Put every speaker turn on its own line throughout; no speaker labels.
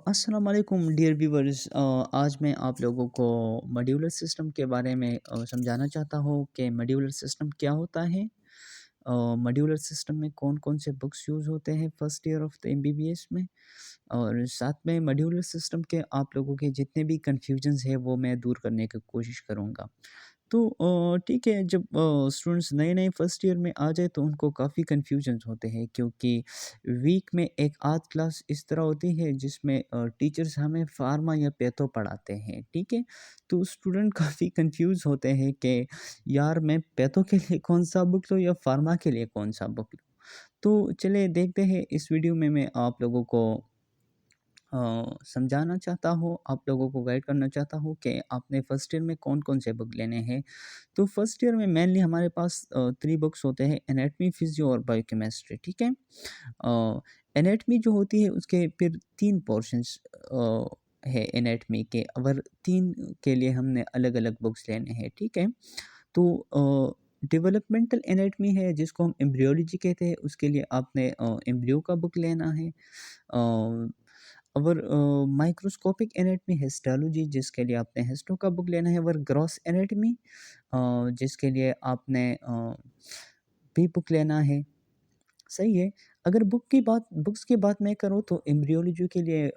अस्सलाम वालेकुम dear viewers. आज मैं आप लोगों को मॉड्यूलर सिस्टम के बारे में समझाना चाहता हूँ कि मॉड्यूलर सिस्टम क्या होता है। मॉड्यूलर सिस्टम में कौन-कौन से बुक्स यूज़ होते हैं first year of the MBBS में, और साथ में मॉड्यूलर सिस्टम के आप लोगों के जितने भी कन्फ्यूजन्स हैं वो मैं दूर करने की कोशिश करूँगा। तो ठीक है, जब स्टूडेंट्स नए-नए फर्स्ट ईयर में आ जाए तो उनको काफ़ी कन्फ्यूजन्स होते हैं, क्योंकि वीक में एक आध क्लास इस तरह होती है जिसमें टीचर्स हमें फार्मा या पैथो पढ़ाते हैं, ठीक है? तो स्टूडेंट काफ़ी कन्फ्यूज़ होते हैं कि यार मैं पैथो के लिए कौन-सा बुक लूँ या फार्मा के लिए कौन-सा बुक लूँ? तो चलिए देखते हैं, इस वीडियो में मैं आप लोगों को समझाना चाहता हूँ, आप लोगों को गाइड करना चाहता हूँ कि आपने फर्स्ट ईयर में कौन-कौन से बुक लेने हैं। तो फर्स्ट ईयर में मेनली हमारे पास 3 बुक्स होते हैं, एनाटॉमी, फिजियो और बायोकेमिस्ट्री, ठीक है? एनाटॉमी जो होती है उसके फिर 3 पोर्शंस है एनाटॉमी के, और 3 के लिए हमने अलग-अलग बुक्स लेने हैं, ठीक है? तो डेवलपमेंटल एनाटॉमी है जिसको हम एम्ब्रियोलॉजी कहते हैं, उसके लिए आपने एम्ब्रियो का बुक लेना है। और माइक्रोस्कोपिक एनाटॉमी, हिस्टोलॉजी, जिसके लिए आपने हिस्टो का बुक लेना है, और ग्रॉस एनाटॉमी जिसके लिए आपने बी बुक लेना है। सही है। अगर बुक्स की बात मैं करूँ तो एम्ब्रियोलॉजी के लिए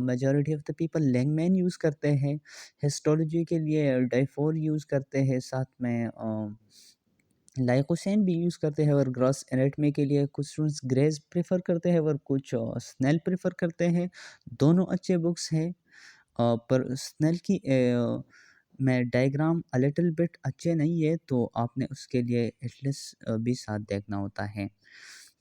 majority of the people Langman use करते हैं, हिस्टोलॉजी के लिए डाइफोर यूज़ करते हैं, साथ में लाइकोसेन भी यूज़ करते हैं, और ग्रॉस एनाटॉमी के लिए कुछ स्टूडेंट्स ग्रेज प्रेफ़र करते हैं और कुछ स्नेल प्रेफ़र करते हैं। दोनों अच्छे बुक्स हैं, पर स्नेल की में डायग्राम अ लिटिल बिट अच्छे नहीं है, तो आपने उसके लिए एटलस भी साथ देखना होता है।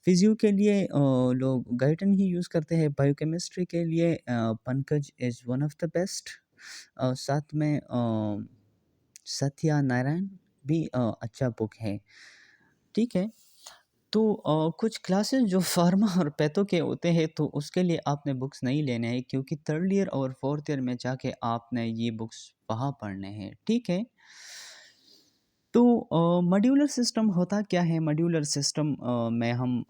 फिज़ियो के लिए लोग गाइटन ही यूज़ करते हैं, बायोकेमिस्ट्री के लिए Pankaj is one of the best. साथ में सत्या नारायण भी अच्छा बुक है, ठीक है? तो कुछ क्लासेस जो फार्मा और पैथो के होते हैं तो उसके लिए आपने बुक्स नहीं लेने हैं, क्योंकि थर्ड ईयर और फोर्थ ईयर में जाके आपने ये बुक्स वहाँ पढ़ने हैं, ठीक है? तो मॉड्यूलर सिस्टम होता क्या है? मॉड्यूलर सिस्टम में हम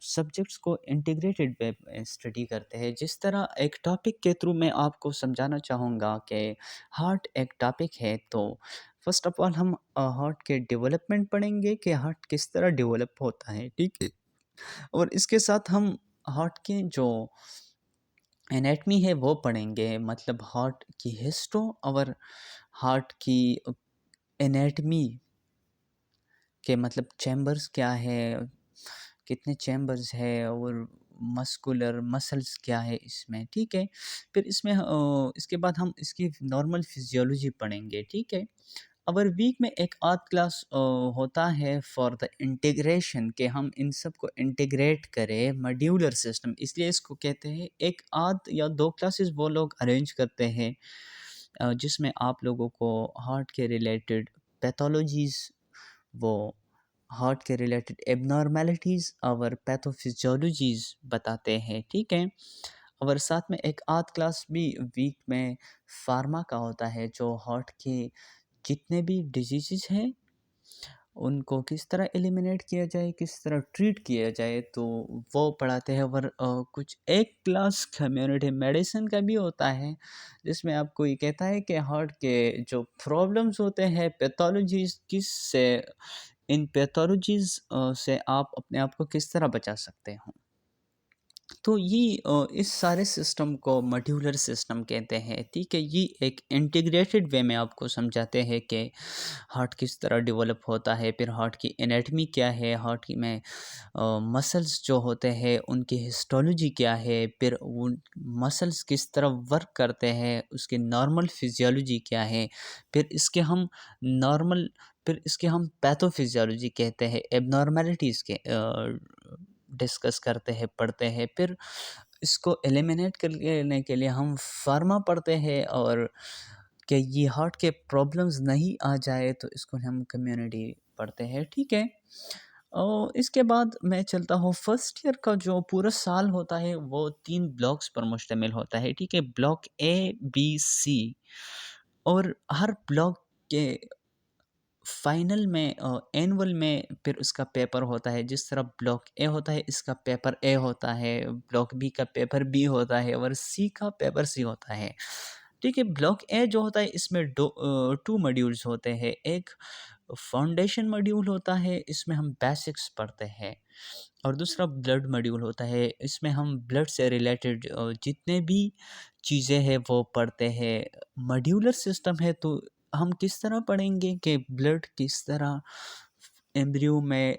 सब्जेक्ट्स को इंटीग्रेटेड वे में स्टडी करते हैं। जिस तरह एक टॉपिक के थ्रू मैं आपको समझाना चाहूँगा कि हार्ट एक टॉपिक है, तो फर्स्ट ऑफ ऑल हम हार्ट के डेवलपमेंट पढ़ेंगे कि हार्ट किस तरह डेवलप होता है, ठीक है? और इसके साथ हम हार्ट के जो एनाटमी है वो पढ़ेंगे, मतलब हार्ट की हिस्टो और हार्ट की एनाटमी के मतलब चैम्बर्स क्या है, कितने चैम्बर्स है, और मस्कुलर मसल्स क्या है इसमें, ठीक है? फिर इसमें इसके बाद हम इसकी नॉर्मल फिजियोलॉजी पढ़ेंगे, ठीक है? अवर वीक में एक आध क्लास होता है फॉर द इंटीग्रेशन, कि हम इन सब को इंटीग्रेट करें मॉड्यूलर सिस्टम, इसलिए इसको कहते हैं। एक आध या 2 क्लासेस वो लोग अरेंज करते हैं जिसमें आप लोगों को हार्ट के रिलेटेड पैथोलॉजीज़, वो हार्ट के रिलेटेड एबनॉर्मेलिटीज़ और पैथोफिजियोलॉजीज़ बताते हैं, ठीक है? और साथ में एक आध क्लास भी वीक में फार्मा का होता है, जो हार्ट के जितने भी डिजीज़ेज़ हैं उनको किस तरह एलिमिनेट किया जाए, किस तरह ट्रीट किया जाए, तो वो पढ़ाते हैं। और कुछ एक क्लास कम्युनिटी मेडिसिन का भी होता है, जिसमें आपको ये कहता है कि हार्ट के जो प्रॉब्लम्स होते हैं, पैथोलॉजीज़ किससे, इन पैथोलॉजीज़ से आप अपने आप को किस तरह बचा सकते हो। तो ये इस सारे सिस्टम को मॉड्यूलर सिस्टम कहते हैं, ठीक है? ये एक इंटीग्रेटेड वे में आपको समझाते हैं कि हार्ट किस तरह डेवलप होता है, फिर हार्ट की एनाटमी क्या है, हार्ट की में मसल्स जो होते हैं उनकी हिस्टोलॉजी क्या है, फिर उन मसल्स किस तरह वर्क करते हैं, उसकी नॉर्मल फिजियोलॉजी क्या है, फिर इसके हम नॉर्मल फिर इसके हम पैथोफिजियोलॉजी कहते हैं, एबनॉर्मेलिटीज़ के डिस्कस करते हैं, पढ़ते हैं। फिर इसको एलिमिनेट कर लेने के लिए हम फार्मा पढ़ते हैं, और कि ये हार्ट के प्रॉब्लम्स नहीं आ जाए तो इसको हम कम्युनिटी पढ़ते हैं, ठीक है? और इसके बाद मैं चलता हूँ, फर्स्ट ईयर का जो पूरा साल होता है वो 3 ब्लॉक्स पर मुश्तमिल होता है, ठीक है? ब्लॉक ए, बी, सी, और हर ब्लॉक के फाइनल में एनुअल में फिर उसका पेपर होता है। जिस तरह ब्लॉक ए होता है, इसका पेपर ए होता है, ब्लॉक बी का पेपर बी होता है और सी का पेपर सी होता है। ठीक है, ब्लॉक ए जो होता है इसमें 2 मॉड्यूल्स होते हैं। एक फाउंडेशन मॉड्यूल होता है, इसमें हम बेसिक्स पढ़ते हैं, और दूसरा ब्लड मॉड्यूल होता है, इसमें हम ब्लड से रिलेटेड जितने भी चीज़ें हैं वो पढ़ते हैं। मॉड्यूलर सिस्टम है तो हम किस तरह पढ़ेंगे कि ब्लड किस तरह एम्ब्रियो में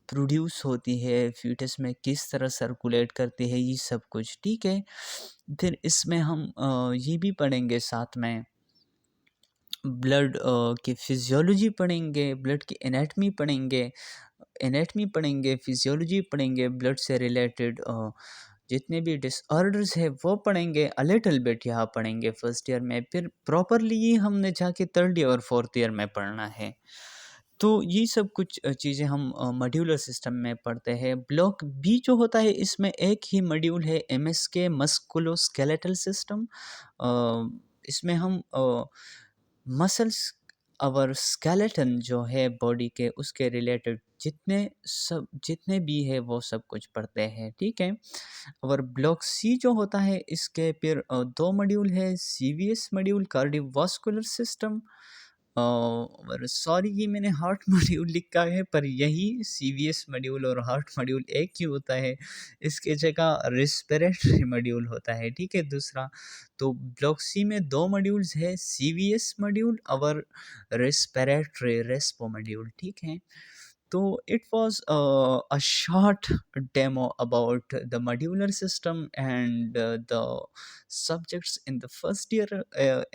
प्रोड्यूस होती है, फ़ीटस में किस तरह सर्कुलेट करती है, ये सब कुछ, ठीक है। फिर इसमें हम ये भी पढ़ेंगे साथ में, ब्लड की फ़िज़ियोलॉजी पढ़ेंगे, ब्लड की एनाटमी पढ़ेंगे, फ़िज़ियोलॉजी पढ़ेंगे, ब्लड से रिलेटेड जितने भी डिसऑर्डर्स हैं वो पढ़ेंगे, अ लिटिल बिट यहाँ पढ़ेंगे फर्स्ट ईयर में, फिर प्रॉपरली ये हमने जाके थर्ड ईयर और फोर्थ ईयर में पढ़ना है। तो ये सब कुछ चीज़ें हम मॉड्यूलर सिस्टम में पढ़ते हैं। ब्लॉक बी जो होता है इसमें एक ही मॉड्यूल है, एमएसके मस्कुलोस्केलेटल सिस्टम। इसमें हम मसल्स और स्केलेटन जो है बॉडी के, उसके रिलेटेड जितने भी है वो सब कुछ पढ़ते हैं, ठीक है। और ब्लॉक सी जो होता है इसके फिर 2 मॉड्यूल है, सीवीएस मॉड्यूल कार्डियोवास्कुलर सिस्टम, और सॉरी ये मैंने हार्ट मॉड्यूल लिखा है, पर यही सीवीएस मॉड्यूल और हार्ट मॉड्यूल एक ही होता है, इसके जगह रेस्पिरेटरी मॉड्यूल होता है, ठीक है, दूसरा। तो ब्लॉक सी में 2 मॉड्यूल्स है, सीवीएस मॉड्यूल और रेस्पिरेटरी रेस्पो मॉड्यूल, ठीक है। तो it was a short demo about the modular system and the subjects in the first year।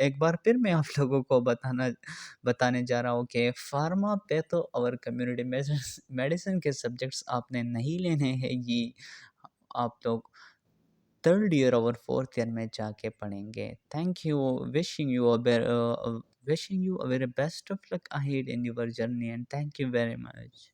एक बार फिर मैं आप लोगों को बताने जा रहा हूँ कि फार्मा, पैथो और कम्युनिटी मेडिसिन के सब्जेक्ट्स आपने नहीं लेने हैं, ये आप लोग थर्ड ईयर और फोर्थ ईयर में जाके पढ़ेंगे। Thank you, wishing you a very best of luck ahead in your journey, and thank you very much।